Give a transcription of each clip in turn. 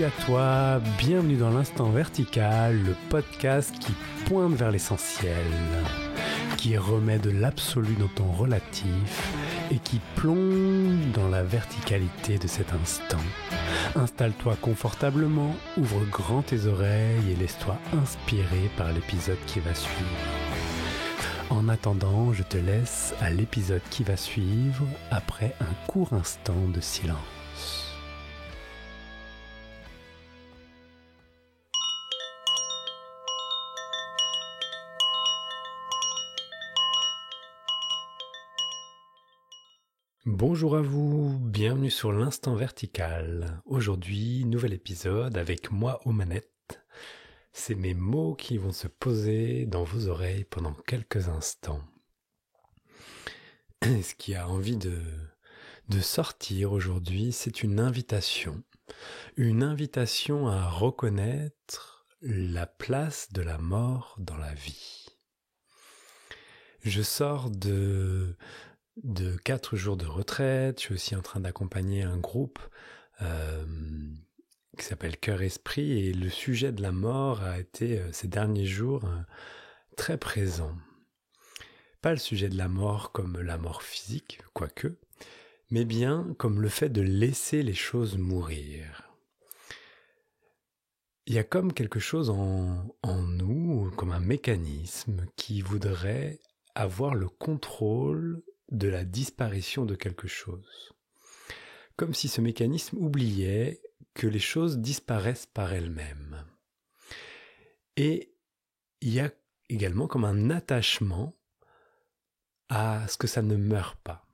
à toi, bienvenue dans l'Instant Vertical, le podcast qui pointe vers l'essentiel, qui remet de l'absolu dans ton relatif et qui plonge dans la verticalité de cet instant. Installe-toi confortablement, ouvre grand tes oreilles et laisse-toi inspirer par l'épisode qui va suivre. En attendant, je te laisse à l'épisode qui va suivre après un court instant de silence. Bonjour à vous, bienvenue sur l'Instant Vertical. Aujourd'hui, nouvel épisode avec moi aux manettes. C'est mes mots qui vont se poser dans vos oreilles pendant quelques instants. Ce qui a envie de sortir aujourd'hui, c'est une invitation. Une invitation à reconnaître la place de la mort dans la vie. Je sors de 4 jours de retraite, je suis aussi en train d'accompagner un groupe qui s'appelle Cœur Esprit et le sujet de la mort a été ces derniers jours très présent. Pas le sujet de la mort comme la mort physique, quoique, mais bien comme le fait de laisser les choses mourir. Il y a comme quelque chose en nous, comme un mécanisme qui voudrait avoir le contrôle de la disparition de quelque chose. Comme si ce mécanisme oubliait que les choses disparaissent par elles-mêmes. Et il y a également comme un attachement à ce que ça ne meure pas.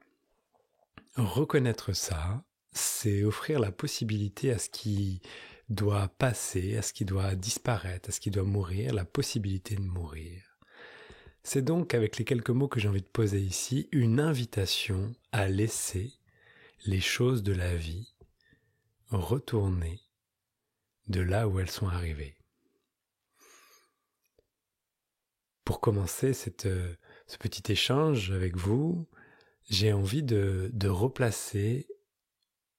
Reconnaître ça, c'est offrir la possibilité à ce qui doit passer, à ce qui doit disparaître, à ce qui doit mourir, la possibilité de mourir. C'est donc, avec les quelques mots que j'ai envie de poser ici, une invitation à laisser les choses de la vie retourner de là où elles sont arrivées. Pour commencer ce petit échange avec vous, j'ai envie de replacer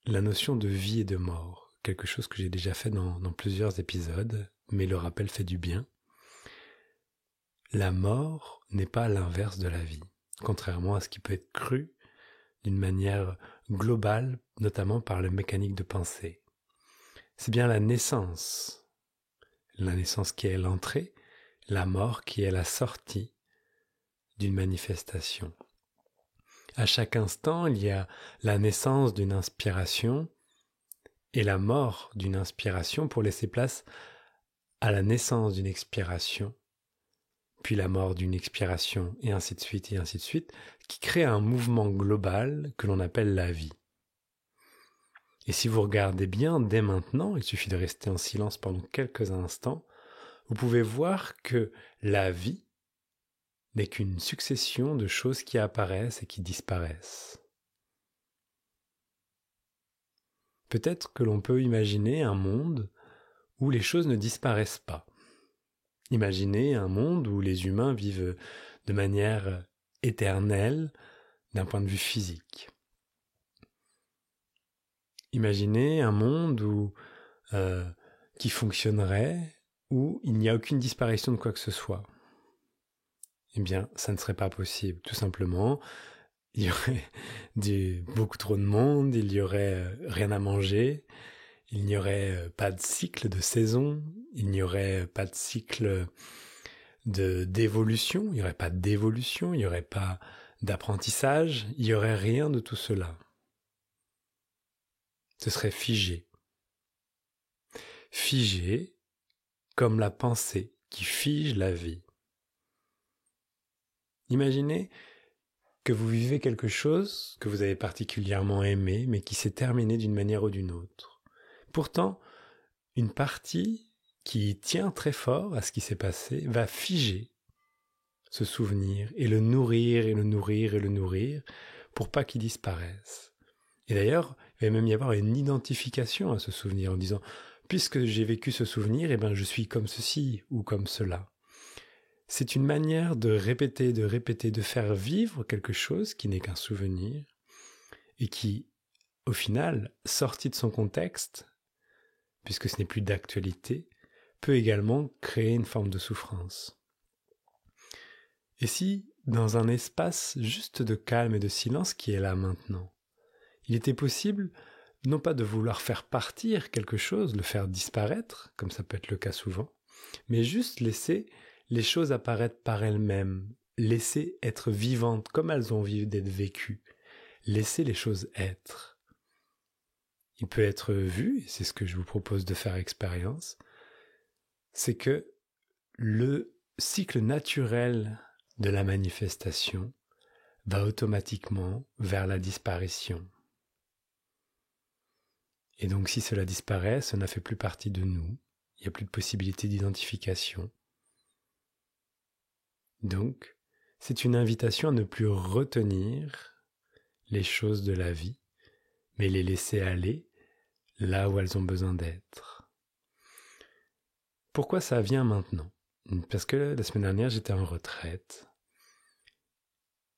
la notion de vie et de mort, quelque chose que j'ai déjà fait dans plusieurs épisodes, mais le rappel fait du bien. La mort n'est pas l'inverse de la vie, contrairement à ce qui peut être cru d'une manière globale, notamment par la mécanique de pensée. C'est bien la naissance qui est l'entrée, la mort qui est la sortie d'une manifestation. À chaque instant, il y a la naissance d'une inspiration et la mort d'une inspiration pour laisser place à la naissance d'une expiration, puis la mort d'une expiration, et ainsi de suite, qui crée un mouvement global que l'on appelle la vie. Et si vous regardez bien, dès maintenant, il suffit de rester en silence pendant quelques instants, vous pouvez voir que la vie n'est qu'une succession de choses qui apparaissent et qui disparaissent. Peut-être que l'on peut imaginer un monde où les choses ne disparaissent pas. Imaginez un monde où les humains vivent de manière éternelle d'un point de vue physique. Imaginez un monde qui fonctionnerait où il n'y a aucune disparition de quoi que ce soit. Eh bien, ça ne serait pas possible. Tout simplement, il y aurait beaucoup trop de monde, il y aurait rien à manger, il n'y aurait pas de cycle de saison, il n'y aurait pas de cycle d'évolution, il n'y aurait pas d'évolution, il n'y aurait pas d'apprentissage, il n'y aurait rien de tout cela. Ce serait figé. Figé comme la pensée qui fige la vie. Imaginez que vous vivez quelque chose que vous avez particulièrement aimé, mais qui s'est terminé d'une manière ou d'une autre. Pourtant, une partie qui tient très fort à ce qui s'est passé va figer ce souvenir et le nourrir et le nourrir et le nourrir pour pas qu'il disparaisse. Et d'ailleurs, il va même y avoir une identification à ce souvenir en disant « puisque j'ai vécu ce souvenir, je suis comme ceci ou comme cela ». C'est une manière de répéter, de faire vivre quelque chose qui n'est qu'un souvenir, et qui, au final, sorti de son contexte, puisque ce n'est plus d'actualité, peut également créer une forme de souffrance. Et si, dans un espace juste de calme et de silence qui est là maintenant, il était possible non pas de vouloir faire partir quelque chose, le faire disparaître, comme ça peut être le cas souvent, mais juste laisser les choses apparaître par elles-mêmes, laisser être vivantes comme elles ont envie d'être vécues, laisser les choses être. Il peut être vu, et c'est ce que je vous propose de faire expérience, c'est que le cycle naturel de la manifestation va automatiquement vers la disparition. Et donc si cela disparaît, ça n'a fait plus partie de nous, il n'y a plus de possibilité d'identification. Donc, c'est une invitation à ne plus retenir les choses de la vie, mais les laisser aller là où elles ont besoin d'être. Pourquoi ça vient maintenant ? Parce que la semaine dernière, j'étais en retraite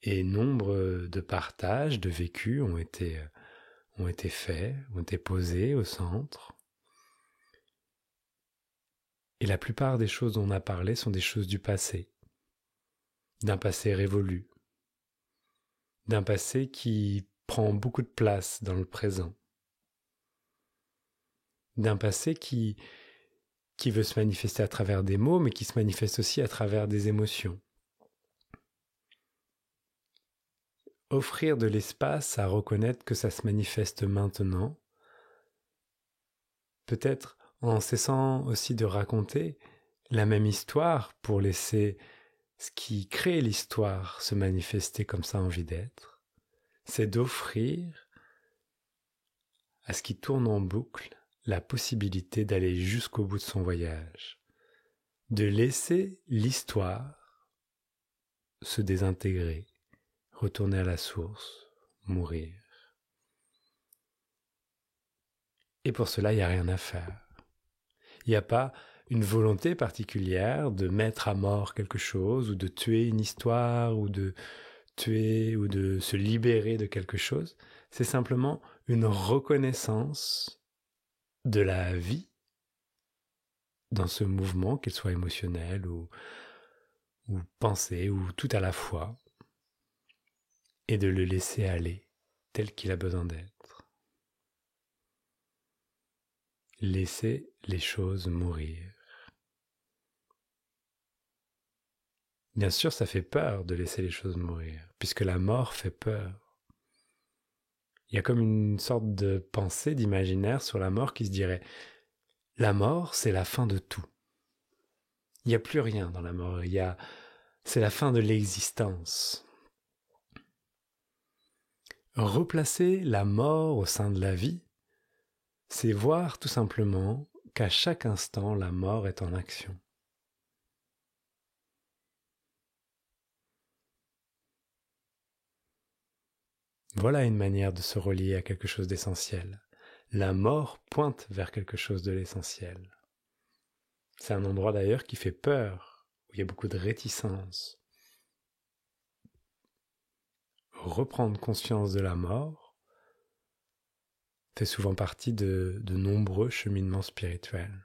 et nombre de partages, de vécus ont été faits, ont été posés au centre. Et la plupart des choses dont on a parlé sont des choses du passé, d'un passé révolu, d'un passé qui prend beaucoup de place dans le présent, d'un passé qui veut se manifester à travers des mots, mais qui se manifeste aussi à travers des émotions. Offrir de l'espace à reconnaître que ça se manifeste maintenant, peut-être en cessant aussi de raconter la même histoire pour laisser ce qui crée l'histoire se manifester comme ça a envie d'être, c'est d'offrir à ce qui tourne en boucle la possibilité d'aller jusqu'au bout de son voyage, de laisser l'histoire se désintégrer, retourner à la source, mourir. Et pour cela, il n'y a rien à faire. Il n'y a pas une volonté particulière de mettre à mort quelque chose, ou de tuer une histoire, ou de tuer, ou de se libérer de quelque chose. C'est simplement une reconnaissance de la vie dans ce mouvement, qu'il soit émotionnel ou pensé, ou tout à la fois, et de le laisser aller tel qu'il a besoin d'être. Laisser les choses mourir. Bien sûr, ça fait peur de laisser les choses mourir, puisque la mort fait peur. Il y a comme une sorte de pensée, d'imaginaire sur la mort qui se dirait « La mort, c'est la fin de tout. Il n'y a plus rien dans la mort, c'est la fin de l'existence. » Replacer la mort au sein de la vie, c'est voir tout simplement qu'à chaque instant, la mort est en action. Voilà une manière de se relier à quelque chose d'essentiel. La mort pointe vers quelque chose de l'essentiel. C'est un endroit d'ailleurs qui fait peur, où il y a beaucoup de réticence. Reprendre conscience de la mort fait souvent partie de nombreux cheminements spirituels.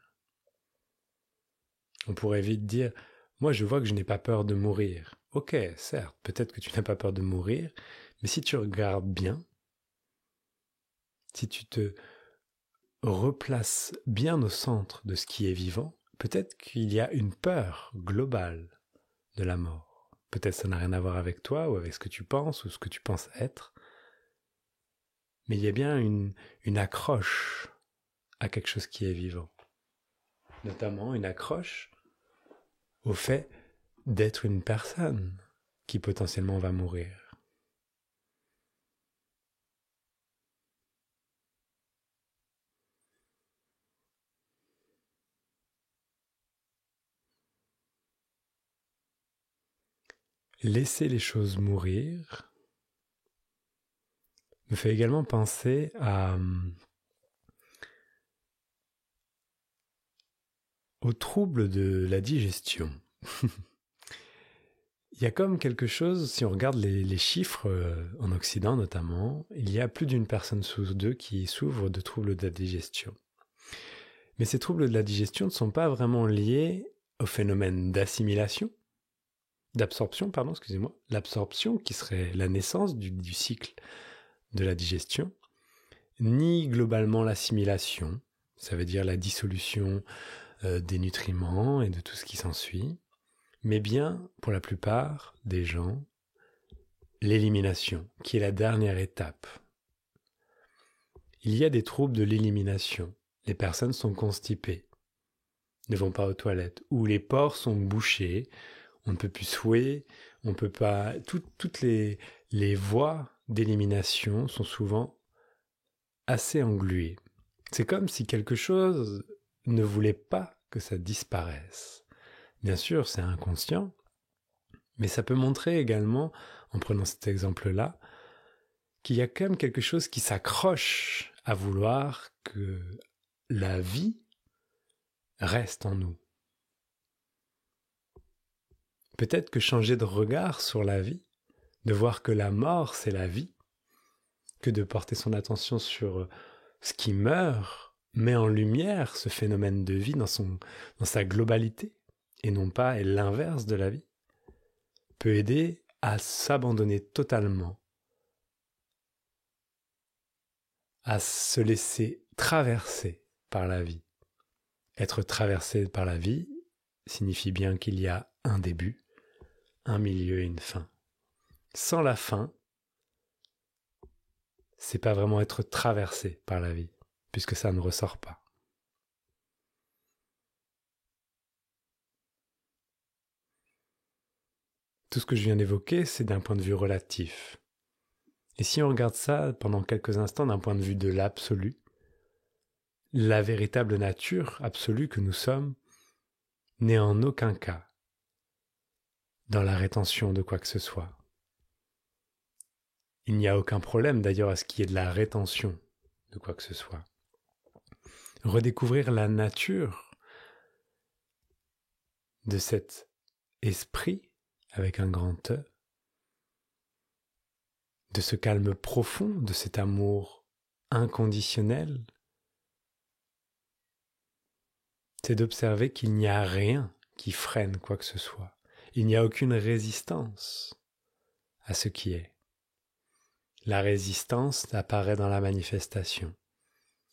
On pourrait vite dire « Moi je vois que je n'ai pas peur de mourir ». Ok, certes, peut-être que tu n'as pas peur de mourir, mais si tu regardes bien, si tu te replaces bien au centre de ce qui est vivant, peut-être qu'il y a une peur globale de la mort. Peut-être ça n'a rien à voir avec toi ou avec ce que tu penses ou ce que tu penses être, mais il y a bien une accroche à quelque chose qui est vivant. Notamment une accroche au fait d'être une personne qui potentiellement va mourir. Laisser les choses mourir me fait également penser aux troubles de la digestion. Il y a comme quelque chose, si on regarde les chiffres en Occident notamment, il y a plus d'une personne sur deux qui souffre de troubles de la digestion. Mais ces troubles de la digestion ne sont pas vraiment liés au phénomène d'absorption, excusez-moi, l'absorption qui serait la naissance du cycle de la digestion, ni globalement l'assimilation, ça veut dire la dissolution des nutriments et de tout ce qui s'ensuit, mais bien, pour la plupart des gens, l'élimination, qui est la dernière étape. Il y a des troubles de l'élimination. Les personnes sont constipées, ne vont pas aux toilettes, ou les pores sont bouchés, on ne peut plus souer, on peut pas. Toutes les voies d'élimination sont souvent assez engluées. C'est comme si quelque chose ne voulait pas que ça disparaisse. Bien sûr, c'est inconscient, mais ça peut montrer également, en prenant cet exemple-là, qu'il y a quand même quelque chose qui s'accroche à vouloir que la vie reste en nous. Peut-être que changer de regard sur la vie, de voir que la mort c'est la vie, que de porter son attention sur ce qui meurt, met en lumière ce phénomène de vie dans sa globalité, et non pas l'inverse de la vie, peut aider à s'abandonner totalement, à se laisser traverser par la vie. Être traversé par la vie signifie bien qu'il y a un début, un milieu et une fin. Sans la fin, c'est pas vraiment être traversé par la vie, puisque ça ne ressort pas. Tout ce que je viens d'évoquer, c'est d'un point de vue relatif. Et si on regarde ça pendant quelques instants d'un point de vue de l'absolu, la véritable nature absolue que nous sommes n'est en aucun cas dans la rétention de quoi que ce soit. Il n'y a aucun problème d'ailleurs à ce qu'il y ait de la rétention de quoi que ce soit. Redécouvrir la nature de cet esprit avec un grand E, de ce calme profond, de cet amour inconditionnel, c'est d'observer qu'il n'y a rien qui freine quoi que ce soit. Il n'y a aucune résistance à ce qui est. La résistance apparaît dans la manifestation,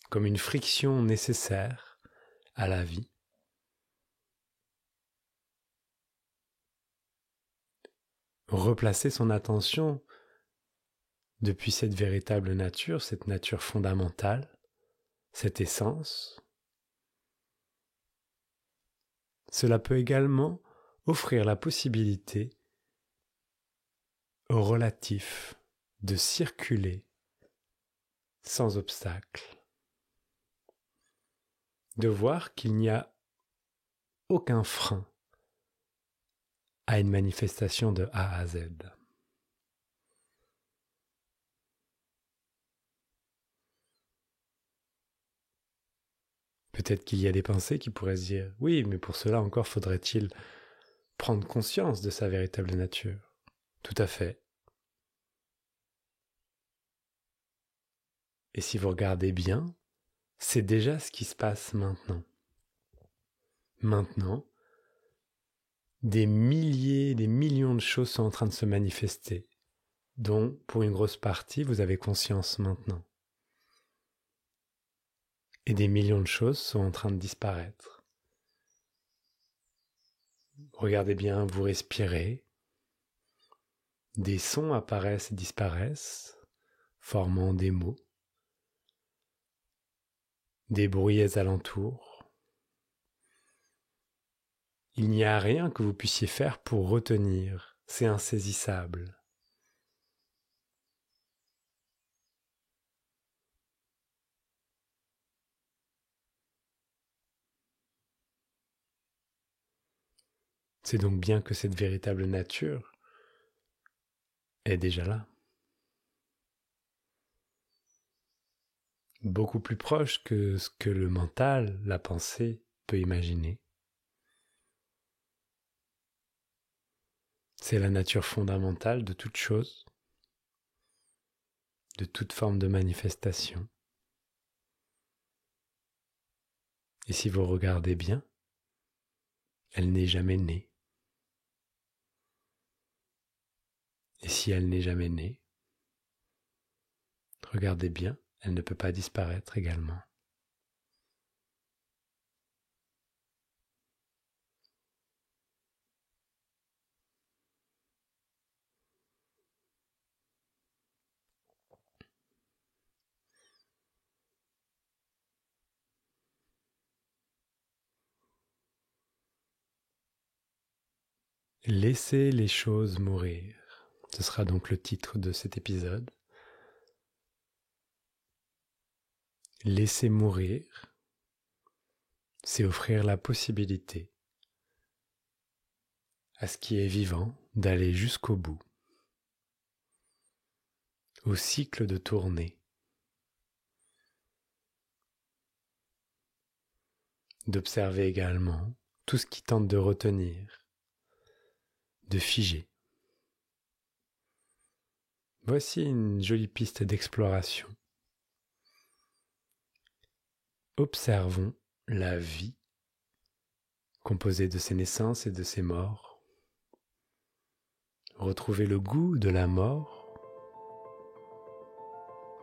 comme une friction nécessaire à la vie. Replacer son attention depuis cette véritable nature, cette nature fondamentale, cette essence, cela peut également offrir la possibilité au relatif de circuler sans obstacle, de voir qu'il n'y a aucun frein à une manifestation de A à Z. Peut-être qu'il y a des pensées qui pourraient se dire « Oui, mais pour cela encore faudrait-il prendre conscience de sa véritable nature. » Tout à fait. Et si vous regardez bien, c'est déjà ce qui se passe maintenant. Maintenant, des milliers, des millions de choses sont en train de se manifester, dont, pour une grosse partie, vous avez conscience maintenant. Et des millions de choses sont en train de disparaître. Regardez bien, vous respirez. Des sons apparaissent et disparaissent, formant des mots. Des bruits alentours. Il n'y a rien que vous puissiez faire pour retenir, c'est insaisissable. C'est donc bien que cette véritable nature est déjà là. Beaucoup plus proche que ce que le mental, la pensée, peut imaginer. C'est la nature fondamentale de toute chose, de toute forme de manifestation. Et si vous regardez bien, elle n'est jamais née. Et si elle n'est jamais née, regardez bien, elle ne peut pas disparaître également. Laissez les choses mourir. Ce sera donc le titre de cet épisode. Laisser mourir, c'est offrir la possibilité à ce qui est vivant d'aller jusqu'au bout, au cycle de tournée, d'observer également tout ce qui tente de retenir, de figer. Voici une jolie piste d'exploration. Observons la vie composée de ses naissances et de ses morts. Retrouvez le goût de la mort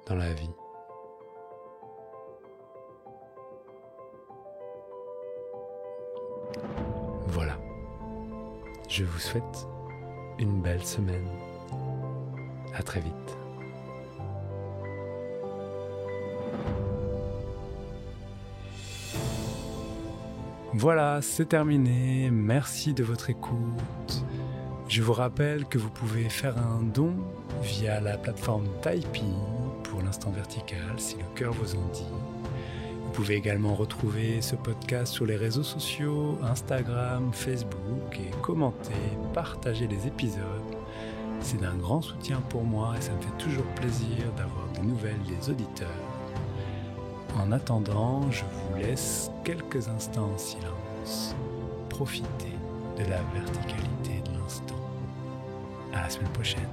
dans la vie. Voilà. Je vous souhaite une belle semaine. À très vite. Voilà, c'est terminé. Merci de votre écoute. Je vous rappelle que vous pouvez faire un don via la plateforme Tipeee pour l'instant vertical, si le cœur vous en dit. Vous pouvez également retrouver ce podcast sur les réseaux sociaux, Instagram, Facebook, et commenter, partager les épisodes. C'est d'un grand soutien pour moi et ça me fait toujours plaisir d'avoir des nouvelles des auditeurs. En attendant, je vous laisse quelques instants en silence. Profitez de la verticalité de l'instant. À la semaine prochaine.